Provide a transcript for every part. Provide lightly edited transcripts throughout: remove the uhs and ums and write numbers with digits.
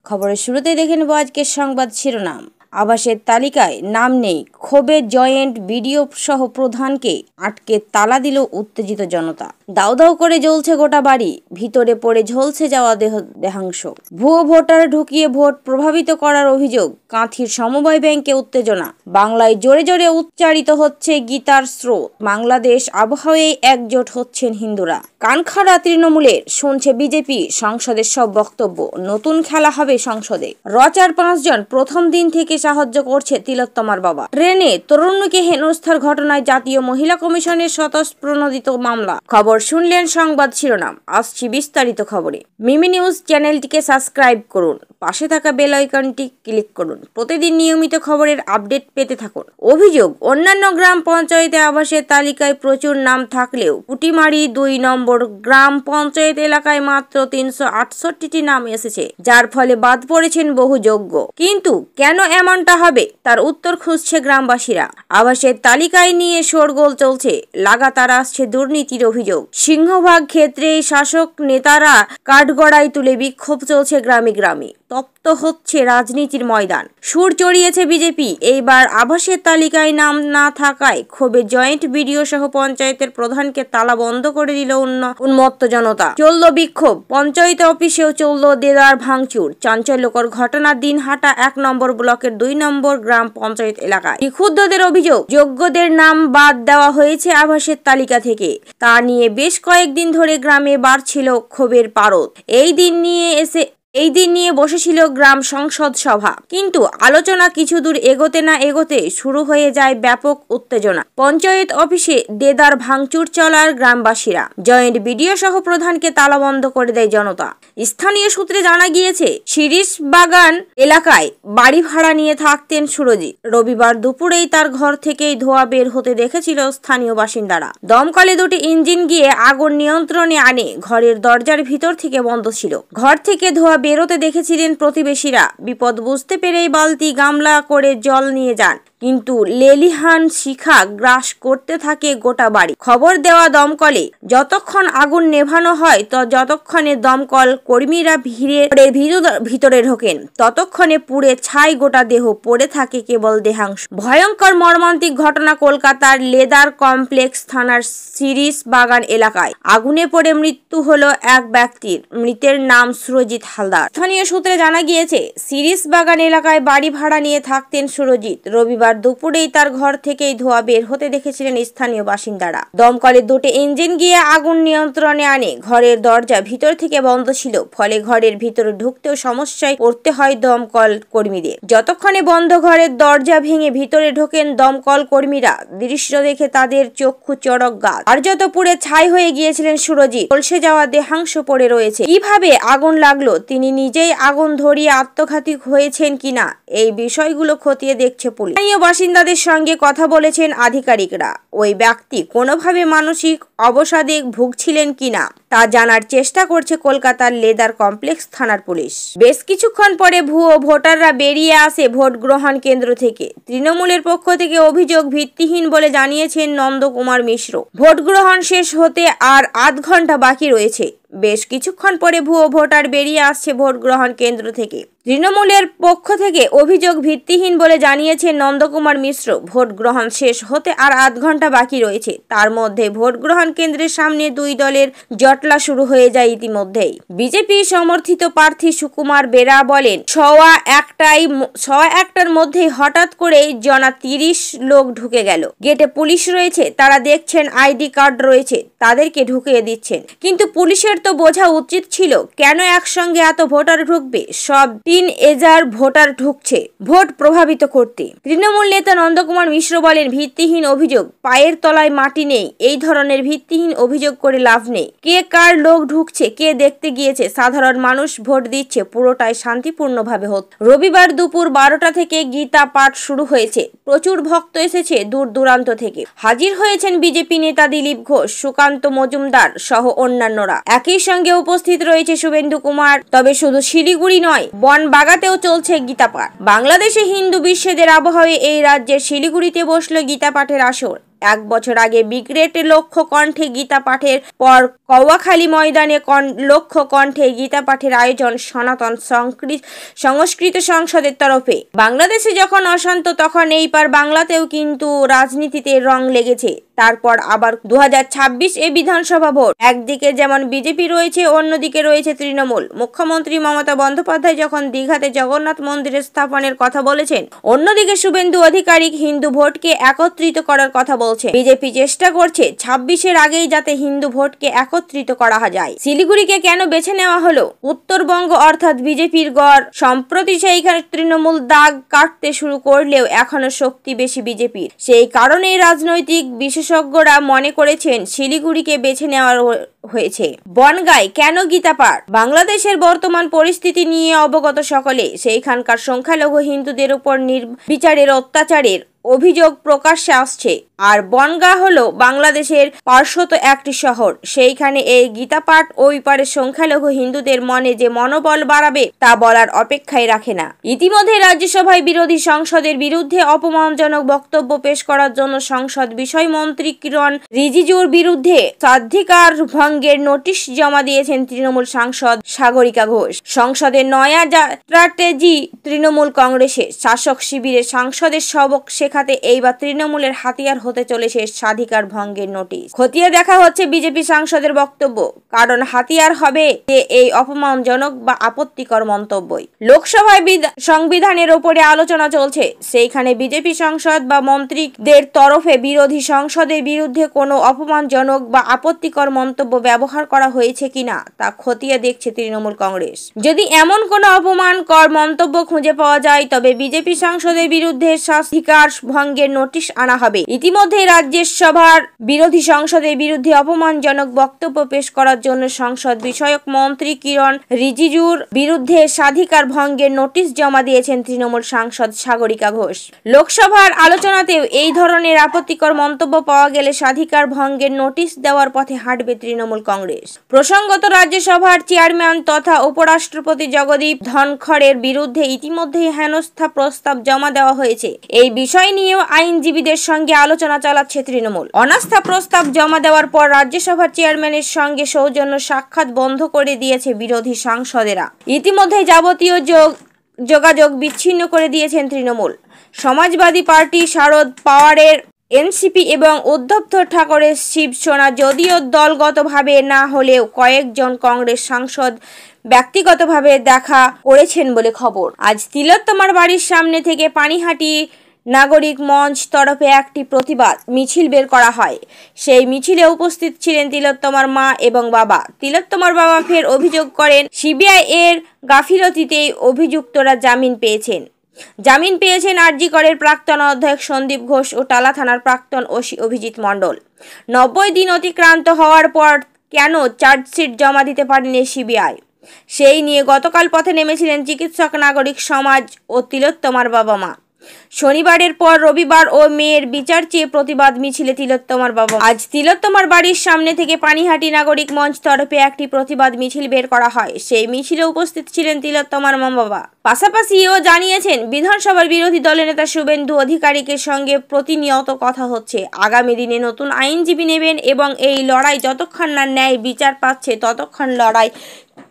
খবরের শুরুতেই দেখে নেব আজকের সংবাদ শিরোনাম। আবাসের তালিকায় নাম নেই, ক্ষোভে জয়েন্ট বিডিও সহ প্রধানকে আটকে তালা দিল উত্তেজিত জনতা। দাউ দাউ করে জ্বলছে গোটা বাড়ি, ভিতরে পড়ে ঝলসে যাওয়া দেহাংশ। ভুয়ো ভোটার ঢুকিয়ে ভোট প্রভাবিত করার অভিযোগ, কাঁথির সমবায় ব্যাংকে উত্তেজনা। বাংলায় জোরে জোরে উচ্চারিত হচ্ছে গীতার স্রোত। বাংলাদেশ আবহাওয়ায় একজোট হচ্ছেন হিন্দুরা। কানখাড়া তৃণমূলের, শুনছে বিজেপি। সংসদের সব বক্তব্য, নতুন খেলা হবে সংসদে। রচার 5 জন প্রথম দিন থেকে সাহায্য করছে তিলোত্তমার বাবা। ট্রেনে তরুণীকে হেনস্থার ঘটনায় জাতীয় মহিলা কমিশনের স্বতঃপ্রণোদিত মামলা। খবর শুনলেন, সংবাদ শিরোনাম। আসছি বিস্তারিত খবরে। মিমি নিউজ চ্যানেলটিকে সাবস্ক্রাইব করুন, পাশে থাকা বেল আইকনটি ক্লিক করুন। প্রতিদিন নিয়মিত খবরের আপডেট পেতে থাকুন। অভিযোগ, অন্যান্য গ্রাম পঞ্চায়েতে আবাসের তালিকায় প্রচুর নাম থাকলেও পুটিমারি 2 নম্বর গ্রাম পঞ্চায়েত এলাকায় মাত্র 368টি নাম এসেছে, যার ফলে বাদ পড়েছেন বহু যোগ্য। কিন্তু কেন এমনটা হবে, তার উত্তর খুঁজছে গ্রামবাসীরা। আবাসের তালিকায় নিয়ে শোরগোল চলছে, লাগাতার আসছে দুর্নীতির অভিযোগ। সিংহভাগ ক্ষেত্রেই শাসক নেতারা কাঠগড়ায় তুলে বিক্ষোভ চলছে গ্রামে গ্রামে। তপ্ত হচ্ছে রাজনীতির ময়দান। সুর চড়িয়েছে বিজেপি। এইবার আবাসের তালিকায় নাম না থাকায় ক্ষোভে জয়েন্ট বিডিও সহ পঞ্চায়েতের প্রধানকে তালা বন্ধ করে দিল উন্মত্ত জনতা। চলল বিক্ষোভ, পঞ্চায়েত অফিসেও চলল দেদার ভাঙচুর। চাঞ্চল্যকর ঘটনা দিনহাটা 1 নম্বর ব্লকের 2 নম্বর গ্রাম পঞ্চায়েত এলাকায়। ক্ষুব্ধদের অভিযোগ, যোগ্যদের নাম বাদ দেওয়া হয়েছে আবাসের তালিকা থেকে। তা নিয়ে বেশ কয়েকদিন ধরে গ্রামে বাড়ছিল ক্ষোভের পারদ। এই দিন নিয়ে বসেছিল গ্রাম সংসদ সভা, কিন্তু আলোচনা কিছু দূর এগোতে না এগোতে শুরু হয়ে যায় ব্যাপক উত্তেজনা। পঞ্চায়েত অফিসে দেদার ভাঙচুর চলার গ্রামবাসীরা। জয়েন্ট বিডিও সহ প্রধানকে তালা বন্ধ করে দেয় জনতা। স্থানীয় সূত্রে জানা গিয়েছে, শিরিষ বাগান এলাকায় বাড়ি ভাড়া নিয়ে থাকতেন সুরজিৎ। রবিবার দুপুরেই তার ঘর থেকেই ধোঁয়া বের হতে দেখেছিল স্থানীয় বাসিন্দারা। দমকলে 2টি ইঞ্জিন গিয়ে আগুন নিয়ন্ত্রণে আনে। ঘরের দরজার ভিতর থেকে বন্ধ ছিল। ঘর থেকে ধোঁয়া বেরোতে দেখেছিলেন প্রতিবেশীরা। বিপদ বুঝতে পেরেই বালতি গামলা করে জল নিয়ে যান, কিন্তু লেলিহান শিখা গ্রাস করতে থাকে গোটা বাড়ি। খবর দেওয়া দমকলে। যতক্ষণ আগুন নেভানো হয় যতক্ষণে দমকল কর্মীরা ভিতরে ঢোকেন, ততক্ষণে পুড়ে ছাই গোটা দেহ, পড়ে থাকে কেবল দেহাংশ। ভয়ঙ্কর মর্মান্তিক ঘটনা কলকাতার লেদার কমপ্লেক্স থানার শিরিষ বাগান এলাকায়। আগুনে পড়ে মৃত্যু হলো এক ব্যক্তির। মৃতের নাম সুরজিৎ হালদার। স্থানীয় সূত্রে জানা গিয়েছে, শিরিষ বাগান এলাকায় বাড়ি ভাড়া নিয়ে থাকতেন সুরজিৎ। রবিবার দুপুরেই তার ঘর থেকেই ধোঁয়া বের হতে দেখেছিলেন স্থানীয় বাসিন্দারা। দমকলের 2টি ইঞ্জিন গিয়ে আগুন নিয়ন্ত্রণে আনে। ঘরের দরজা ভিতর থেকে বন্ধ ছিল, ফলে ঘরের ভিতরে ঢুকতেও সমস্যায় পড়তে হয় দমকল কর্মীদের। যতক্ষণে বন্ধ ঘরের দরজা ভেঙে ভিতরে ঢোকেন দমকল কর্মীরা। দৃশ্য দেখে তাদের চক্ষু চড়ক গাছ। আর যত পুড়ে ছাই হয়ে গিয়েছিলেন সুরজিৎ, ঝলসে যাওয়া দেহাংশ পড়ে রয়েছে। কিভাবে আগুন লাগলো, তিনি নিজেই আগুন ধরিয়ে আত্মঘাতী হয়েছেন কিনা, এই বিষয়গুলো খতিয়ে দেখছে পুলিশ। স্থানীয় বাসিন্দাদের সঙ্গে কথা বলেছেন আধিকারিকরা। ওই ব্যক্তি কোনোভাবে মানসিক অবসাদে ভুগছিলেন কিনা তা জানার চেষ্টা করছে কলকাতার লেদার কমপ্লেক্স থানার পুলিশ। বেশ কিছুক্ষণ পরে ভুয়ো ভোটাররা বেরিয়ে আসে ভোট গ্রহণ কেন্দ্র থেকে। তৃণমূলের পক্ষ থেকে অভিযোগ ভিত্তিহীন বলে জানিয়েছেন নন্দকুমার মিশ্র। ভোট গ্রহণ শেষ হতে আর আধ ঘন্টা বাকি রয়েছে। বেশ কিছুক্ষণ পরে ভুয়ো ভোটার বেরিয়ে আসছে ভোট গ্রহণ কেন্দ্র থেকে। তৃণমূলের পক্ষ থেকে অভিযোগ ভিত্তিহীন বলে জানিয়েছেন নন্দকুমার মিশ্র। ভোট গ্রহণ শেষ হতে আর আধ ঘন্টা বাকি রয়েছে। তার মধ্যে ভোট গ্রহণ কেন্দ্রের সামনে 2 দলের জটলা শুরু হয়ে যায় ইতিমধ্যেই। বিজেপি সমর্থিত প্রার্থী সুকুমার বেরা বলেন, 1:15টার মধ্যেই হঠাৎ করেই 30 লোক ঢুকে গেল। গেটে পুলিশ রয়েছে, তারা দেখছেন আইডি কার্ড রয়েছে, তাদেরকে ঢুকিয়ে দিচ্ছেন। কিন্তু পুলিশের তো বোঝা উচিত ছিল, কেন একসঙ্গে এত ভোটার ঢুকবে? সব টিনএজার ভোটার ঢুকছে ভোট প্রভাবিত করতে। তৃণমূল নেতা নন্দকুমার মিশ্র বলেন, ভিত্তিহীন অভিযোগ, পায়ের তলায় মাটি নেই। এই ধরনের ভিত্তিহীন অভিযোগ করে লাভ নেই। কে কার লোক ঢুকছে, কে দেখতে গিয়েছে, সাধারণ মানুষ ভোট দিচ্ছে, পুরোটাই শান্তিপূর্ণভাবে হতো। রবিবার দুপুর 12টা থেকে গীতা পাঠ শুরু হয়েছে। প্রচুর ভক্ত এসেছে দূর দূরান্ত থেকে। হাজির হয়েছেন বিজেপি নেতা দিলীপ ঘোষ, সুকান্ত মজুমদার সহ অন্যান্যরা। একই সঙ্গে উপস্থিত রয়েছে শুভেন্দু কুমার। তবে শুধু শিলিগুড়ি নয়, বনবাগাতেও চলছে গীতা পাঠ। বাংলাদেশে হিন্দু বিচ্ছেদের আবহাওয়ায় এই রাজ্যের শিলিগুড়িতে বসলো গীতা পাঠের আসর। 1 বছর আগে ব্রিগেডে লক্ষ্য কণ্ঠে গীতা পাঠের পর কৌয়াখালী ময়দানে লক্ষ্য কণ্ঠে গীতা পাঠের আয়োজন সনাতন সংস্কৃত সংসদের তরফে। বাংলাদেশে যখন অশান্ত তখন এইবার বাংলাতেও কিন্তু রাজনীতিতে রং লেগেছে। তারপর আবার 2026 এ বিধানসভা ভোট। একদিকে যেমন বিজেপি রয়েছে, অন্যদিকে রয়েছে তৃণমূল। মুখ্যমন্ত্রী মমতা বন্দ্যোপাধ্যায় যখন দীঘাতে জগন্নাথ মন্দিরের স্থাপনের কথা বলেছেন, অন্যদিকে শুভেন্দু অধিকারী হিন্দু ভোটকে একত্রিত করার কথা বলছে। বিজেপি চেষ্টা করছে 26-এর আগেই যাতে হিন্দু ভোটকে একত্রিত করা যায়। শিলিগুড়িকে কেন বেছে নেওয়া হলো? উত্তরবঙ্গ অর্থাৎ বিজেপির গড়। সম্প্রতি সেইখানে তৃণমূল দাগ কাটতে শুরু করলেও এখনো শক্তি বেশি বিজেপির। সেই কারণেই রাজনৈতিক বিশেষজ্ঞরা মনে করেছেন শিলিগুড়িকে বেছে নেওয়া হয়েছে। বনগাঁয় কেন গীতা পাঠ? বাংলাদেশের বর্তমান পরিস্থিতি নিয়ে অবগত সকলে। সেইখানকার সংখ্যালঘু হিন্দুদের উপর নির্বিচারের অত্যাচারের অভিযোগ প্রকাশ্যে আসছে। আর বনগাঁ হলো বাংলাদেশের পার্শ্বত একটি শহর। সেইখানে এই গীতা পাঠ ওই পারে সংখ্যালঘু হিন্দুদের মনে যে মনোবল বাড়াবে তা বলার অপেক্ষায় রাখে না। ইতিমধ্যে রাজ্যসভায় বিরোধী সংসদের বিরুদ্ধে অপমানজনক বক্তব্য পেশ করার জন্য সংসদ বিষয়মন্ত্রী কিরণ রিজিজুর বিরুদ্ধে স্বাধিকার ভঙ্গের নোটিশ জমা দিয়েছেন তৃণমূল সাংসদ সাগরিকা ঘোষ। সংসদের নয়া স্ট্র্যাটেজি তৃণমূল কংগ্রেসের শাসক শিবিরের সাংসদের সবক শেখাতে এইবার তৃণমূলের হাতিয়ার হতে চলেছে স্বাধিকার ভঙ্গের নোটিশ। খতিয়ে দেখা হচ্ছে বিজেপি সাংসদের বক্তব্য, কারণ হাতিয়ার হবে যে এই অপমানজনক বা আপত্তিকর মন্তব্যই। লোকসভায় সংবিধানের ওপরে আলোচনা চলছে। সেইখানে বিজেপি সাংসদ বা মন্ত্রীদের তরফে বিরোধী সংসদের বিরুদ্ধে কোনো অপমানজনক বা আপত্তিকর মন্তব্য ব্যবহার করা হয়েছে কিনা তা খতিয়ে দেখছে তৃণমূল কংগ্রেস। যদি এমন কোনো অপমানকর মন্তব্য খুঁজে পাওয়া যায় তবে বিজেপি সাংসদের বিরুদ্ধে স্বাধিকার ভঙ্গের নোটিশ আনা হবে। ইতিমধ্যে রাজ্যসভার বিরোধী সংসদের বিরুদ্ধে অপমানজনক বক্তব্য পেশ করার জন্য সংসদ বিষয়ক মন্ত্রী কিরণ রিজিজুর বিরুদ্ধে স্বাধিকার ভঙ্গের নোটিশ জমা দিয়েছেন তৃণমূল সাংসদ সাগরিকা ঘোষ। লোকসভার আলোচনাতেও এই ধরনের আপত্তিকর মন্তব্য পাওয়া গেলে স্বাধিকার ভঙ্গের নোটিশ দেওয়ার পথে হাঁটবে তৃণমূল কংগ্রেস। প্রসঙ্গত রাজ্যসভার চেয়ারম্যান তথা উপরাষ্ট্রপতি জগদীপ ধনখড়ের বিরুদ্ধে ইতিমধ্যেই হেনস্থা প্রস্তাব জমা দেওয়া হয়েছে। এই বিষয় নিয়েও আইনজীবীদের সঙ্গে আলোচনা চালাচ্ছে তৃণমূল। অনাস্থা প্রস্তাব জমা দেওয়ার পর রাজ্যসভার চেয়ারম্যানের সঙ্গে সৌজন্য সাক্ষাৎ বন্ধ করে দিয়েছে বিরোধী সাংসদেরা। ইতিমধ্যে যাবতীয় যোগাযোগ বিচ্ছিন্ন করে দিয়েছেন তৃণমূল। সমাজবাদী পার্টি, শারদ পাওয়ারের এনসিপি এবং উদ্ধব ঠাকরের শিবসেনা যদিও দলগতভাবে না হলেও কয়েকজন কংগ্রেস সাংসদ ব্যক্তিগতভাবে দেখা করেছেন বলে খবর। আজ তিলোত্তমার বাড়ির সামনে থেকে পানিহাটি নাগরিক মঞ্চ তরফে একটি প্রতিবাদ মিছিল বের করা হয়। সেই মিছিলে উপস্থিত ছিলেন তিলোত্তমার মা এবং বাবা। তিলোত্তমার বাবা ফের অভিযোগ করেন সিবিআই এর গাফিলতিতেই অভিযুক্তরা জামিন পেয়েছেন আরজি করের প্রাক্তন অধ্যক্ষ সন্দীপ ঘোষ ও টালা থানার প্রাক্তন ওসি অভিজিৎ মণ্ডল। 90 দিন অতিক্রান্ত হওয়ার পর কেন চার্জশিট জমা দিতে পারেনি সিবিআই, সেই নিয়ে গতকাল পথে নেমেছিলেন চিকিৎসক, নাগরিক সমাজ ও তিলোত্তমার বাবা মা। শনিবারের পর রবিবার ও মেয়ের বিচার চেয়ে প্রতিবাদ মিছিলে তিলোত্তমার বাবা। আজ তিলোত্তমার বাড়ির সামনে থেকে পানিহাটি নাগরিক মঞ্চ তরফে একটি প্রতিবাদ মিছিল বের করা হয়। সেই মিছিলে উপস্থিত ছিলেন তিলোত্তমার মা বাবা। পাশাপাশি এও জানিয়েছেন বিধানসভার বিরোধী দলের নেতা শুভেন্দু অধিকারীর সঙ্গে প্রতিনিয়ত কথা হচ্ছে। আগামী দিনে নতুন আইনজীবী নেবেন এবং এই লড়াই যতক্ষণ না ন্যায় বিচার পাচ্ছে ততক্ষণ লড়াই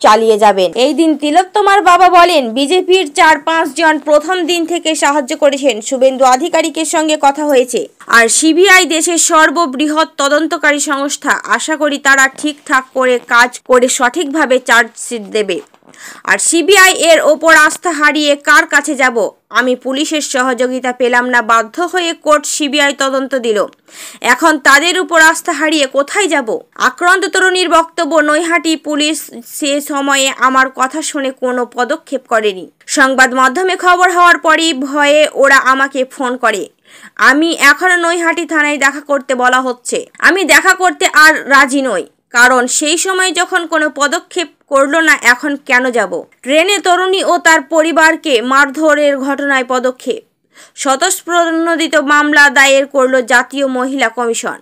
চালিয়ে যাবেন। এই দিন তিলোত্তমার বাবা বলেন, বিজেপির 4-5 জন প্রথম দিন থেকে সাহায্য করেছেন। শুভেন্দু অধিকারীর সঙ্গে কথা হয়েছে। আর সিবিআই দেশের সর্ববৃহৎ তদন্তকারী সংস্থা। আশা করি তারা ঠিকঠাক করে কাজ করে সঠিকভাবে চার্জশিট দেবে। আর সিবিআই এর ওপর আস্থা হারিয়ে কার কাছে যাব? আমি পুলিশের সহযোগিতা পেলাম না, বাধ্য হয়ে কোর্ট সিবিআই তদন্ত দিল। এখন তাদের উপর আস্থা হারিয়ে কোথায় যাব? আক্রান্ত তরুণীর বক্তব্য, নৈহাটি পুলিশ সে সময়ে আমার কথা শুনে কোনো পদক্ষেপ করেনি। সংবাদ মাধ্যমে খবর হওয়ার পরই ভয়ে ওরা আমাকে ফোন করে। আমি এখনো নৈহাটি থানায় দেখা করতে বলা হচ্ছে। আমি দেখা করতে আর রাজি নই, কারণ সেই সময় যখন কোনো পদক্ষেপ করলো না, এখন কেন যাব? ট্রেনে তরুণী ও তার পরিবারকে মারধরের ঘটনায় পদক্ষেপ। স্বতঃপ্রণোদিত মামলা দায়ের করল জাতীয় মহিলা কমিশন।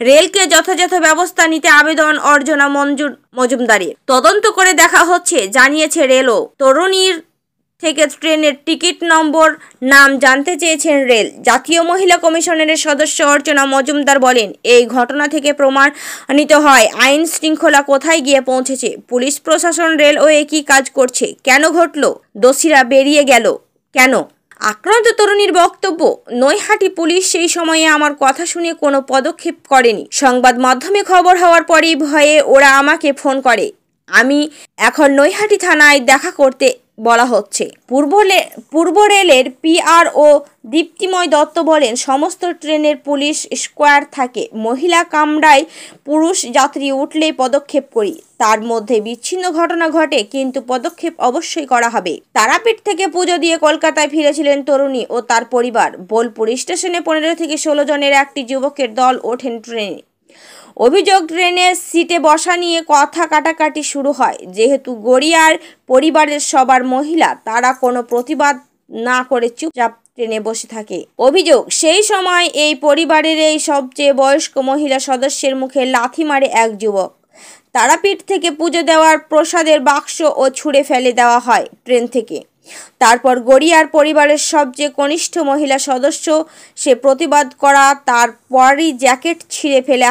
রেলকে যথাযথ ব্যবস্থা নিতে আবেদন অর্জনা মজুমদারের। তদন্ত করে দেখা হচ্ছে, জানিয়েছে রেলও। তরুণীর থেকে ট্রেনের টিকিট নম্বর নাম জানতে চেয়েছেন রেল। জাতীয় মহিলা কমিশনের সদস্য অর্চনা মজুমদার বলেন, এই ঘটনা থেকে প্রমাণিত হয় আইন শৃঙ্খলা কোথায় গিয়ে পৌঁছেছে। পুলিশ প্রশাসন রেলওয়ে কি কাজ করছে, কেন ঘটল, দোষীরা বেরিয়ে গেল কেন। আক্রান্ত তরুণীর বক্তব্য, নৈহাটি পুলিশ সেই সময়ে আমার কথা শুনে কোনো পদক্ষেপ করেনি। সংবাদ মাধ্যমে খবর হওয়ার পরই ভয়ে ওরা আমাকে ফোন করে। আমি এখন নৈহাটি থানায় দেখা করতে বলা হচ্ছে। পূর্ব রেলের পিআরও দীপ্তিময় দত্ত বলেন, সমস্ত ট্রেনের পুলিশ স্কোয়াড থাকে। মহিলা কামরায় পুরুষ যাত্রী উঠলেই পদক্ষেপ করি। তার মধ্যে বিচ্ছিন্ন ঘটনা ঘটে, কিন্তু পদক্ষেপ অবশ্যই করা হবে। তারাপীঠ থেকে পুজো দিয়ে কলকাতায় ফিরেছিলেন তরুণী ও তার পরিবার। বোলপুর স্টেশনে 15 থেকে 16 জনের একটি যুবকের দল ওঠেন ট্রেনে। অভিযোগ, ট্রেনের সিটে বসা নিয়ে কথা কাটাকাটি শুরু হয়। যেহেতু গড়িয়ার পরিবারের সবার মহিলা, তারা কোনো প্রতিবাদ না করে চুপচাপ ট্রেনে বসে থাকে। অভিযোগ, সেই সময় এই পরিবারের এই সবচেয়ে বয়স্ক মহিলা সদস্যের মুখে লাথি মারে এক যুবক। তারাপীঠ থেকে পুজো দেওয়ার প্রসাদের বাক্স ও ছুঁড়ে ফেলে দেওয়া হয় ট্রেন থেকে। তারপর গড়িয়ার পরিবারের সবচেয়ে কনিষ্ঠ মহিলা সদস্য, সে প্রতিবাদ করা, তারপরই জ্যাকেট ছিঁড়ে ফেলে